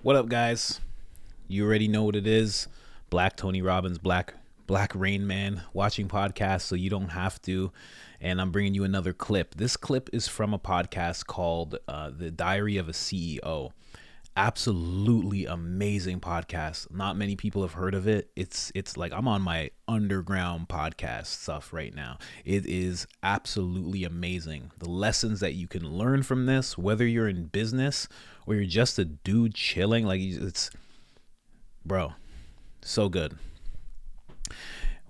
What up, guys? You already know what it is. Black Tony Robbins, Black Rain Man, watching podcasts so you don't have to. And I'm bringing you another clip. This clip is from a podcast called The Diary of a CEO. Absolutely amazing podcast. Not many people have heard of it. It's like I'm on my underground podcast stuff right now. It is absolutely amazing. The lessons that you can learn from this, whether you're in business or you're just a dude chilling, like it's bro, so good.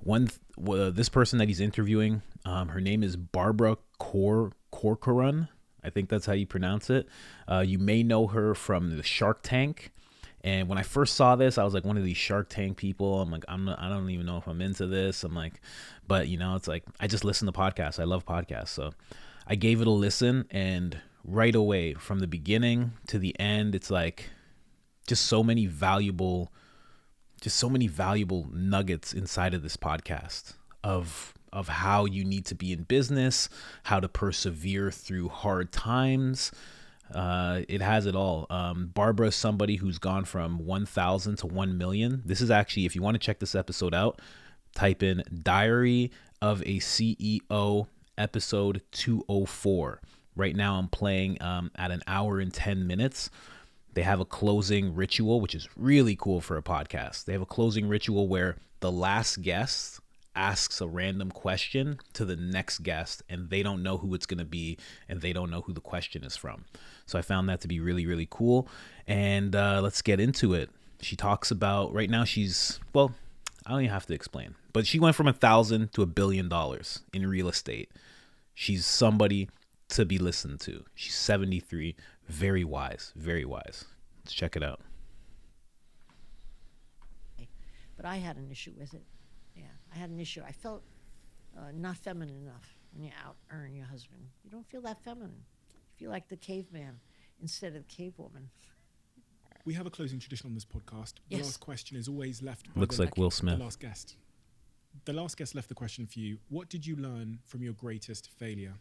This person that he's interviewing, her name is Barbara Corcoran. I think that's how you pronounce it. You may know her from the Shark Tank. And when I first saw this, I was like, one of these Shark Tank people. I'm like, I don't even know if I'm into this. I'm like, but it's like, I just listen to podcasts. I love podcasts. So I gave it a listen, and right away from the beginning to the end, it's like just so many valuable nuggets inside of this podcast of how you need to be in business, how to persevere through hard times. It has it all. Barbara is somebody who's gone from 1,000 to 1 million. This is actually, if you want to check this episode out, type in Diary of a CEO episode 204. Right now I'm playing at an hour and 10 minutes. They have a closing ritual, which is really cool for a podcast. They have a closing ritual where the last guest asks a random question to the next guest, and they don't know who it's going to be, and they don't know who the question is from. So I found that to be really, really cool. And let's get into it. She talks about, right now well, I don't even have to explain, but she went from 1,000 to $1 billion in real estate. She's somebody to be listened to. She's 73, very wise, very wise. Let's check it out. But I had an issue with it. Yeah, I had an issue. I felt not feminine enough when you out-earn your husband. You don't feel that feminine. You feel like the caveman instead of the cavewoman. We have a closing tradition on this podcast. The Yes. last question is always left by Looks like Will the Smith. last guest. The last guest left the question for you. What did you learn from your greatest failure?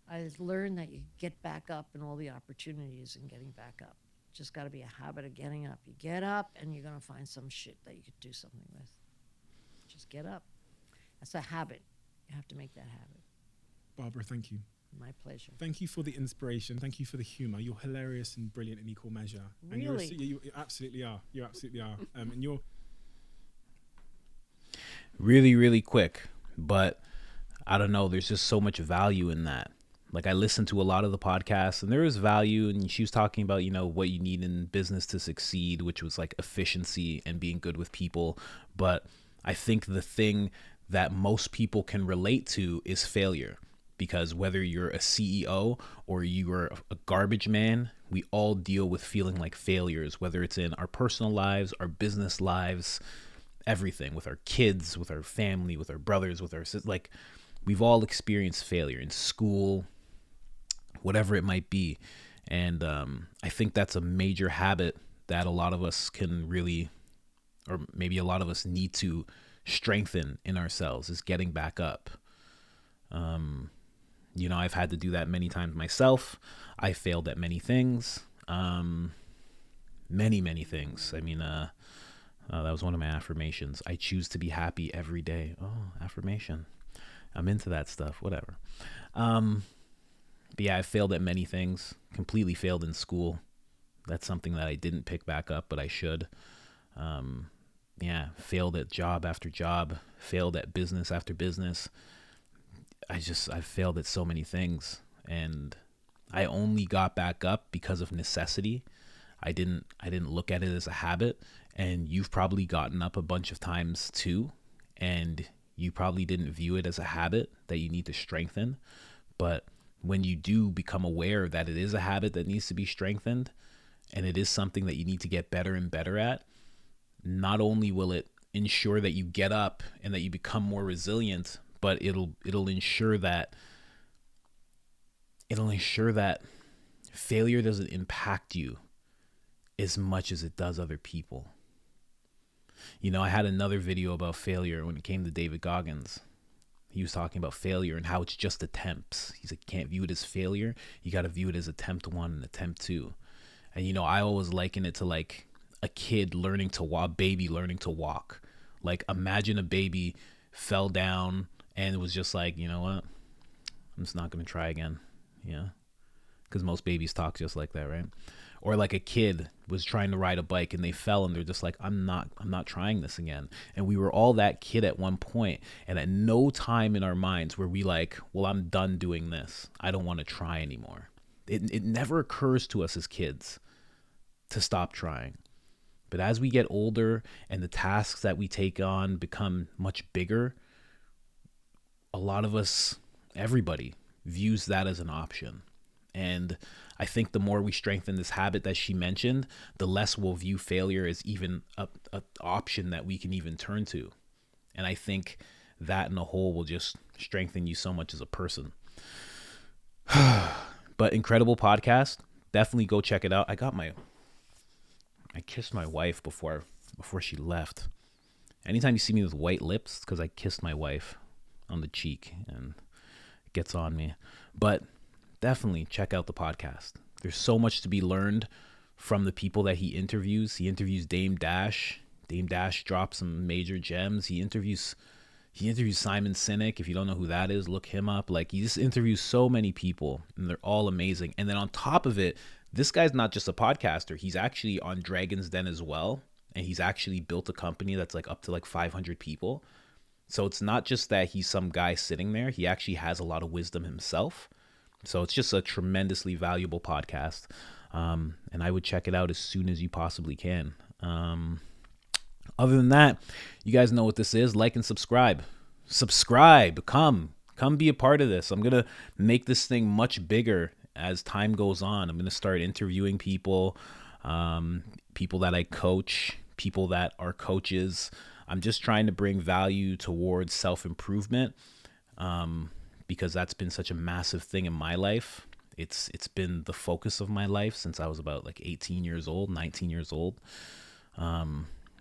I learned that you get back up in all the opportunities and getting back up. Just got to be a habit of getting up. You get up and you're going to find some shit that you could do something with. Just get up. That's a habit. You have to make that habit. Barbara, thank you. My pleasure. Thank you for the inspiration. Thank you for the humor. You're hilarious and brilliant in equal measure. And Really? you absolutely are. You absolutely are. And you're Really, really quick, but I don't know. There's just so much value in that. Like, I listened to a lot of the podcasts, and there is value, and she was talking about, what you need in business to succeed, which was like efficiency and being good with people. But I think the thing that most people can relate to is failure, because whether you're a CEO or you are a garbage man, we all deal with feeling like failures, whether it's in our personal lives, our business lives, everything, with our kids, with our family, with our brothers, with our sisters. Like, we've all experienced failure in school, whatever it might be. And I think that's a major habit that a lot of us can really, or maybe a lot of us need to strengthen in ourselves, is getting back up. I've had to do that many times myself. I failed at many things, many things. I mean, that was one of my affirmations. I choose to be happy every day. Oh, affirmation. I'm into that stuff, whatever. But yeah, I failed at many things, completely failed in school. That's something that I didn't pick back up, but I should. Failed at job after job, failed at business after business. I failed at so many things, and I only got back up because of necessity. I didn't look at it as a habit, and you've probably gotten up a bunch of times too, and you probably didn't view it as a habit that you need to strengthen. But when you do become aware that it is a habit that needs to be strengthened, and it is something that you need to get better and better at, not only will it ensure that you get up and that you become more resilient, but it'll ensure that failure doesn't impact you as much as it does other people. I had another video about failure when it came to David Goggins. He was talking about failure and how it's just attempts. He's like, you can't view it as failure. You got to view it as attempt 1 and attempt 2. And, you know, I always liken it to like a kid learning to walk, baby learning to walk. Like, imagine a baby fell down and it was just like, you know what? I'm just not going to try again. Yeah. Because most babies talk just like that, right? Or like a kid was trying to ride a bike and they fell and they're just like, I'm not trying this again. And we were all that kid at one point. And at no time in our minds were we like, well, I'm done doing this. I don't want to try anymore. It never occurs to us as kids to stop trying. But as we get older and the tasks that we take on become much bigger, a lot of us, everybody, views that as an option. And I think the more we strengthen this habit that she mentioned, the less we'll view failure as even a option that we can even turn to. And I think that in a whole will just strengthen you so much as a person. But incredible podcast. Definitely go check it out. I kissed my wife before she left. Anytime you see me with white lips, because I kissed my wife on the cheek and it gets on me. But definitely check out the podcast. There's so much to be learned from the people that he interviews. He interviews Dame Dash. Dame Dash drops some major gems. He interviews Simon Sinek. If you don't know who that is, look him up. Like, he just interviews so many people and they're all amazing. And then on top of it, this guy's not just a podcaster. He's actually on Dragon's Den as well. And he's actually built a company that's like up to like 500 people. So it's not just that he's some guy sitting there. He actually has a lot of wisdom himself. So it's just a tremendously valuable podcast. And I would check it out as soon as you possibly can. Other than that, you guys know what this is. Like and subscribe. Come be a part of this. I'm going to make this thing much bigger as time goes on. I'm going to start interviewing people, people that I coach, people that are coaches. I'm just trying to bring value towards self-improvement, because that's been such a massive thing in my life. It's been the focus of my life since I was about like 18 years old, 19 years old.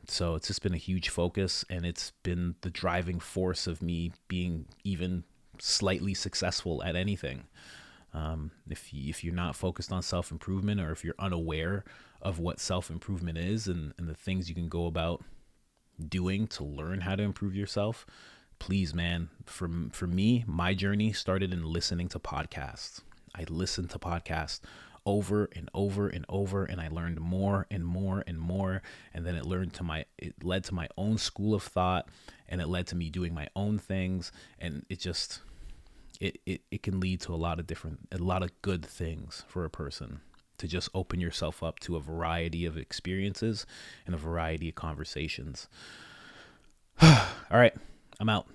So it's just been a huge focus, and it's been the driving force of me being even slightly successful at anything. If you're not focused on self-improvement, or if you're unaware of what self-improvement is and the things you can go about doing to learn how to improve yourself, please, man, for me, my journey started in listening to podcasts. I listened to podcasts over and over and over, and I learned more and more and more. And then it led to my own school of thought, and it led to me doing my own things. And it just, it can lead to a lot of good things for a person, to just open yourself up to a variety of experiences and a variety of conversations. All right, I'm out.